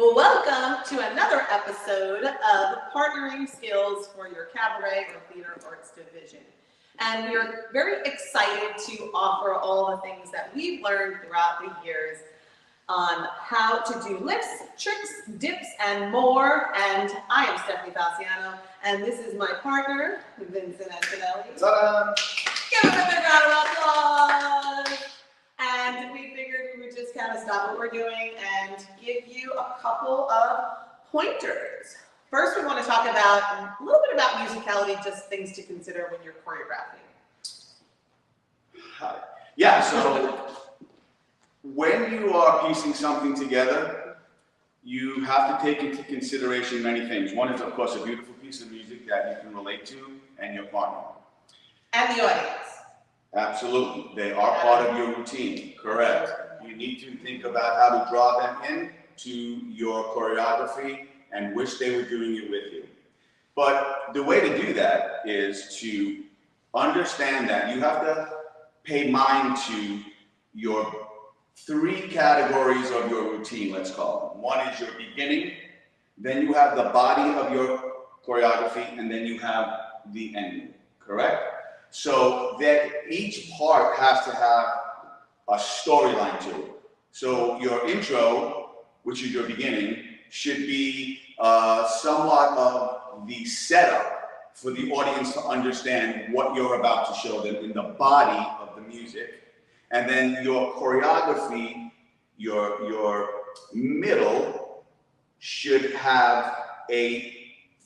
Welcome to another episode of Partnering Skills for your Cabaret or Theater Arts Division. And we are very excited to offer all the things that we've learned throughout the years on how to do lifts, tricks, dips, and more. And I am Stephanie Falciano, and this is my partner, Vincent Antonelli. Ta-da! Give him a big round of applause. And we figured we would just kind of stop what we're doing and give you a couple of pointers. First, we want to talk about a little bit about musicality, just things to consider when you're choreographing. Hi. Yeah, so when you are piecing something together, you have to take into consideration many things. One is, of course, a beautiful piece of music that you can relate to and your partner. And the audience. Absolutely. They are part of your routine, correct. You need to think about how to draw them in to your choreography and wish they were doing it with you. But the way to do that is to understand that you have to pay mind to your three categories of your routine, let's call them. One is your beginning, then you have the body of your choreography, and then you have the ending, correct? So that each part has to have a storyline to it. So your intro, which is your beginning, should be somewhat of the setup for the audience to understand what you're about to show them in the body of the music. And then your choreography, your middle, should have a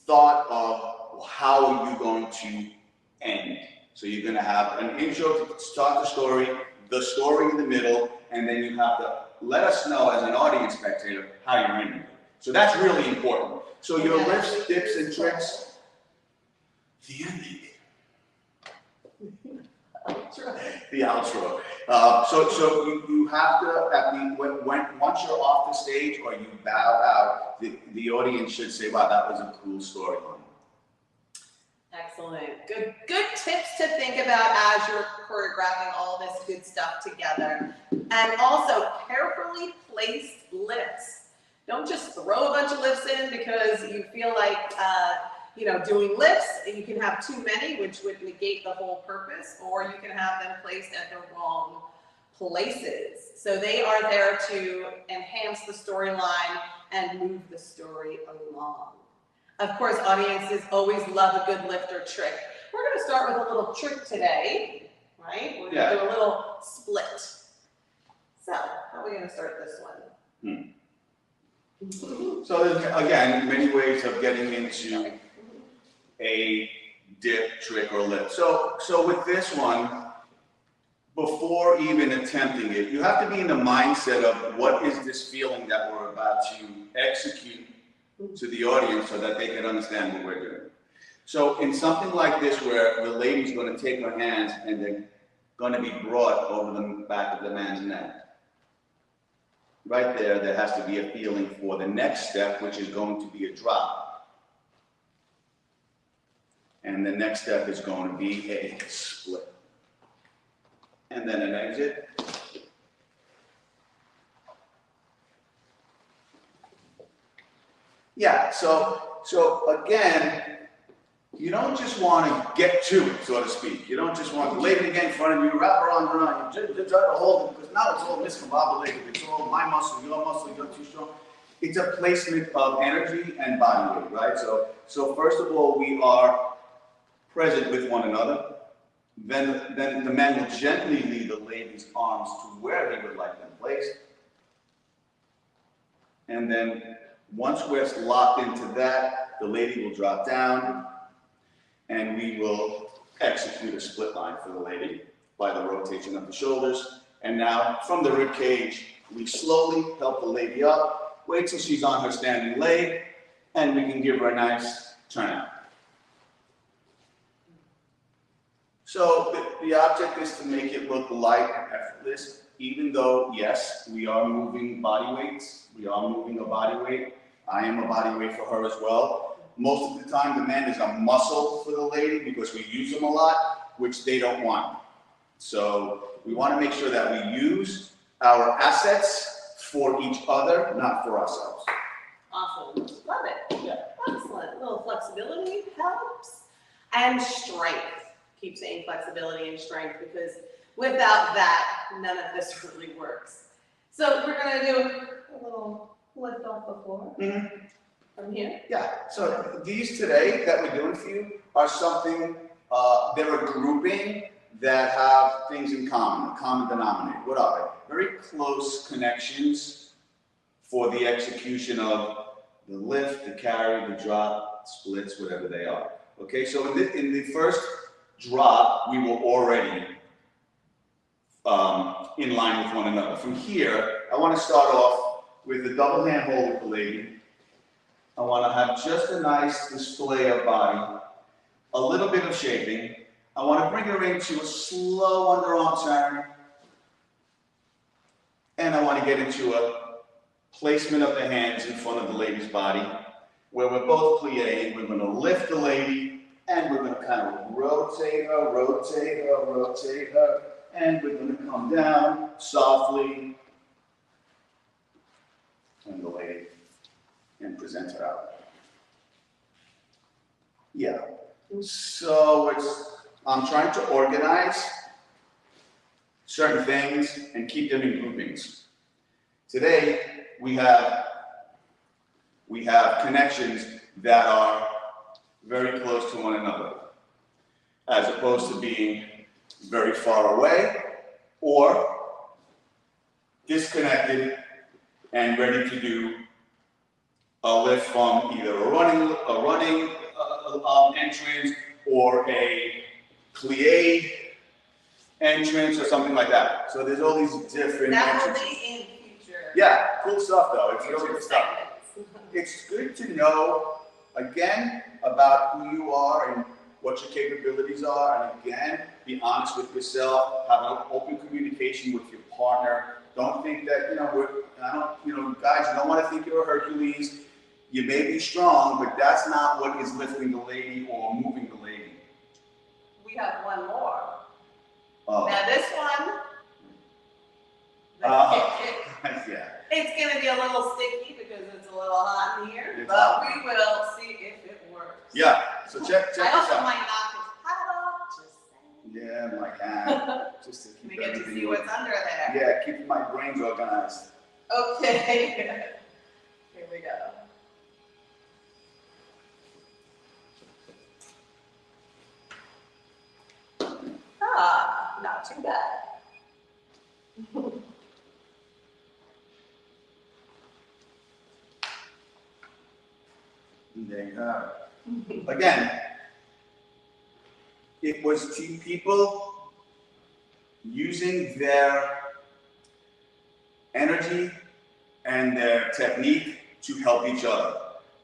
thought of how you're going to end. So you're going to have an intro to start the story in the middle, and then you have to let us know as an audience spectator how you're ending it. So that's really important. So your lifts, dips, and tricks, the ending. The outro. So you have to, once you're off the stage or you bow out, the audience should say, wow, that was a cool storyline. Excellent. Good tips to think about as you're choreographing all this good stuff together. And also carefully placed lifts. Don't just throw a bunch of lifts in because you feel like doing lifts, and you can have too many, which would negate the whole purpose, or you can have them placed at the wrong places. So they are there to enhance the storyline and move the story along. Of course, audiences always love a good lift or trick. We're going to start with a little trick today, right? We're going to do a little split. So, how are we going to start this one? So there's, again, many ways of getting into a dip, trick, or lift. So with this one, before even attempting it, you have to be in the mindset of what is this feeling that we're about to execute to the audience so that they can understand what we're doing. So in something like this where the lady's going to take her hands and they're going to be brought over the back of the man's neck, right there has to be a feeling for the next step, which is going to be a drop. And the next step is going to be a split. And then an exit. Yeah, so again, you don't just want to get to it, so to speak. You don't just want the lady to get in front of you, wrap her arms around you, just try to hold it, because now it's all miscombobulated. It's all my muscle, you're too strong. It's a placement of energy and body weight, right? So first of all, we are present with one another. Then the man will gently lead the lady's arms to where he would like them placed. And then once we're locked into that, the lady will drop down and we will execute a split line for the lady by the rotation of the shoulders. And now from the rib cage, we slowly help the lady up, wait till she's on her standing leg, and we can give her a nice turnout. So the object is to make it look light and effortless, even though, yes, we are moving body weights. We are moving a body weight. I am a body weight for her as well. Most of the time, the man is a muscle for the lady because we use them a lot, which they don't want. So we want to make sure that we use our assets for each other, not for ourselves. Awesome. Love it. Yeah. Excellent. A little flexibility helps. And strength. Keep saying flexibility and strength because without that, none of this really works. So we're going to do a little lift off the floor from here. Yeah, so these today that we're doing for you are something, they're a grouping that have things in common, a common denominator. What are they? Very close connections for the execution of the lift, the carry, the drop, splits, whatever they are. Okay, so in the first drop, we were already in line with one another. From here, I want to start off with the double hand hold with the lady. I want to have just a nice display of body, a little bit of shaping. I want to bring her into a slow underarm turn. And I want to get into a placement of the hands in front of the lady's body, where we're both plié. We're going to lift the lady, and we're going to kind of rotate her, and we're going to come down softly, and the lady, and present her out. Yeah. So I'm trying to organize certain things and keep them in groupings. Today, we have connections that are very close to one another, as opposed to being very far away or disconnected and ready to do a lift from either a running entrance or a plie entrance or something like that. So there's all these different That will entrances. be in future. Yeah, cool stuff though. It's really good stuff. segments. It's good to know, again, about who you are and what your capabilities are. And again, be honest with yourself, have an open communication with your partner. Don't think that, guys, you don't want to think you're a Hercules. You may be strong, but that's not what is lifting the lady or moving the lady. We have one more. Oh. Now this one, Yeah. it's going to be a little sticky because it's a little hot in here, It's but hot. we will see if it works. Yeah. So check this I also out. might knock his hat off, just saying. Yeah, my hand. Just to keep We get to everything see what's under there. Yeah, keep my brains organized. Okay. Here we go. Ah, not too bad. And there you have it. Again, it was people using their energy and their technique to help each other.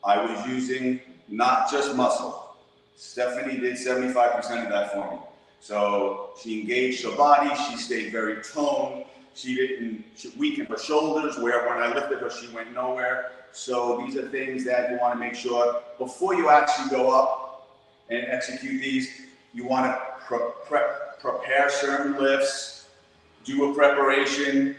I was using not just muscle. Stephanie did 75% of that for me. So she engaged her body, she stayed very toned, she didn't weaken her shoulders, where when I lifted her, she went nowhere. So these are things that you want to make sure before you actually go up and execute these, you want to prepare certain lifts, do a preparation,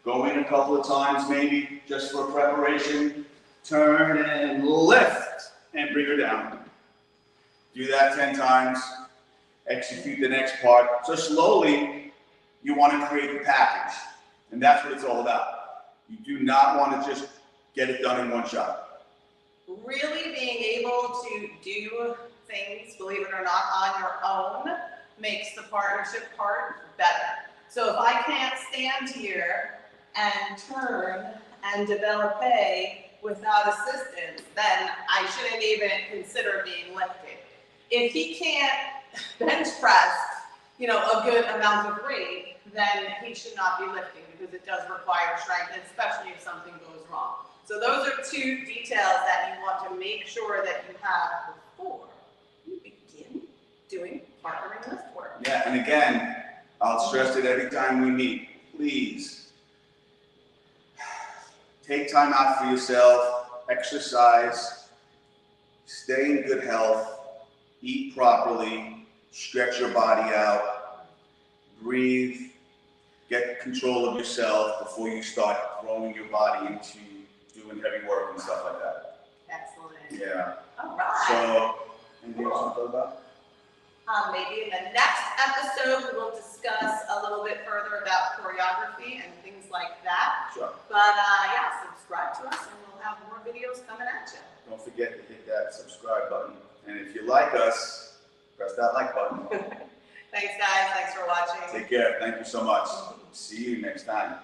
go in a couple of times maybe just for preparation, turn and lift and bring her down. Do that 10 times, execute the next part. So slowly, you want to create the package, and that's what it's all about. You do not want to just get it done in one shot. Really being able to do things, believe it or not, on your own makes the partnership part better. So if I can't stand here and turn and develop A without assistance, then I shouldn't even consider being lifted. If he can't bench press, a good amount of weight, then he should not be lifting because it does require strength, especially if something goes wrong. So those are two details that you want to make sure that you have before you begin doing partnering lift work. Yeah, and again, I'll stress it every time we meet. Please, take time out for yourself, exercise, stay in good health, eat properly, stretch your body out, breathe, get control of yourself before you start throwing your body into doing heavy work and stuff like that. Yeah. All right. So, anything else you thought about? Maybe in the next episode, we'll discuss a little bit further about choreography and things like that. Sure. But yeah, subscribe to us and we'll have more videos coming at you. Don't forget to hit that subscribe button. And if you like us, press that like button. Thanks, guys. Thanks for watching. Take care. Thank you so much. See you next time.